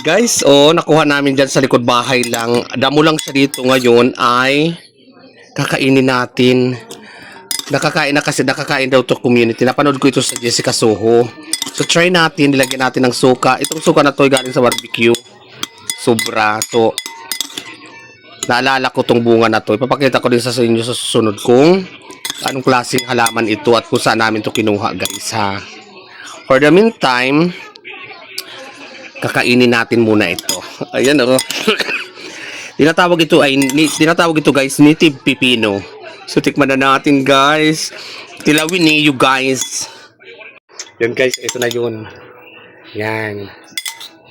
Guys, oh, nakuha namin dyan sa likod bahay lang. Damo lang siya dito ngayon ay kakainin natin. Nakakain na kasi, nakakain daw to community. Napanood ko ito sa Jessica Soho. So, try natin, nilagyan natin ng suka. Itong suka na to ay galing sa barbecue. Sobra. So, naalala ko tong bunga na to. Ipapakita ko din sa inyo sa susunod kung anong klaseng halaman ito at kung saan namin to kinuha, guys, ha. For the meantime, kakainin natin muna ito. Ayan, oh. tinatawag ito guys, native pipino. So tikman na natin, guys. Tilawin ni you guys. Yan guys, ito na yun. Yan.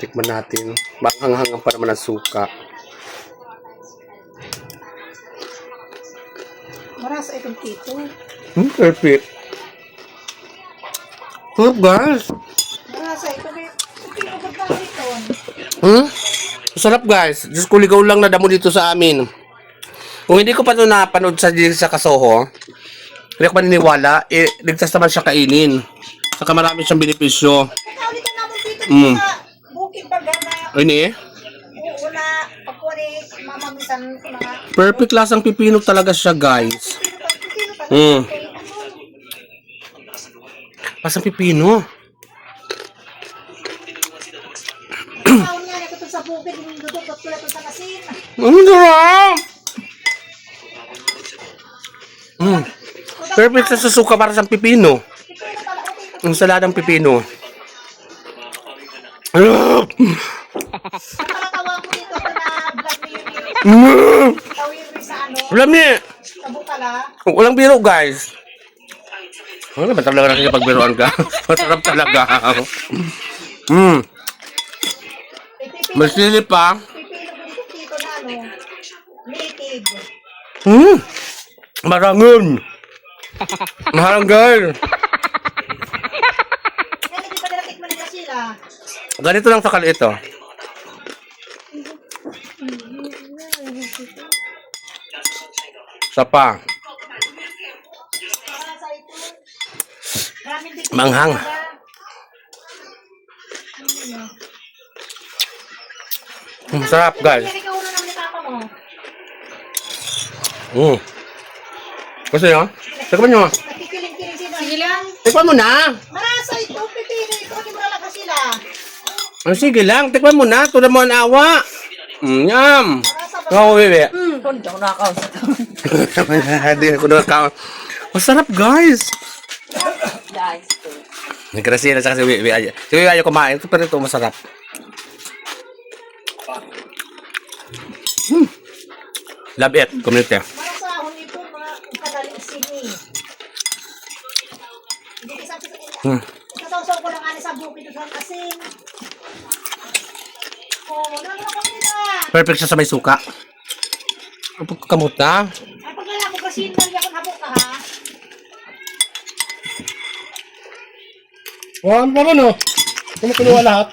Tikman natin. Manghang-hangang pa naman ang suka. Marasa itong tito. Perfect. Sarap, guys. Marasa ito. Tito ba ba ito? Sarap, guys. Diyos ko, ligaw lang na damo dito sa amin. Kung hindi ko pa ito napanood sa Kasoho, hindi ako maniniwala, ligtas naman siya kainin. Saka marami siyang benepisyo. Nakaulitan naman dito sa bukid baga na Ayun eh. una pagkuwari mamamisan mga Perfect lasang pipino talaga siya, guys. pipino Lasang pipino. taon nga ito sa bukid yung dudukot ko lang sa kasin. Ang sarap! Perfect siya sa suka para sa pipino. Pipino pala ko dito. Ang saladang pipino. Nakakatawa ko dito na vlog niyo yung tawin rin sa ano, Alam niya, sa bukala. walang biro, guys. Ano ba talaga natin kapag biroan ka? Masarap talaga. May sili pa. Pipino dito na ano, native. Marangon. Maharanggal. Yan, hindi pa nila tikman nila sila. Ganito lang sa ito. Isa pa. Marasa ito. Maraming dito. Manghang. Sarap, guys. Hindi ka ulo naman ni papa mo. Gusto nyo? Tikman nyo. Nakikiling-kiling sila. Sige lang. Tikman mo na. Marasa ito, pipino ito. Hindi mo nalaga sila. Sige lang, tikman mo na. Tulad mo ang awa. Yum. Marasa ba? Oo, bebe. Hindi ako nakakausap. Hindi ko nakakaon. Masarap, guys. Guys. Nagkrasi na sa kasi Wiwi ayaw. Si Wiwi ayaw kumain. Pero ito masarap. Love it, community. Marasa ahon ito, mga kadaling sini. Hindi isang kasawsaw ko lang ani sa bukid sa asin. Oh, nalo ka nila. Perfect siya sa may suka. Kamot na. Ay, pagkala ko kasi nalya ko habok ka ha. Wow, ano? Kumukulo lahat.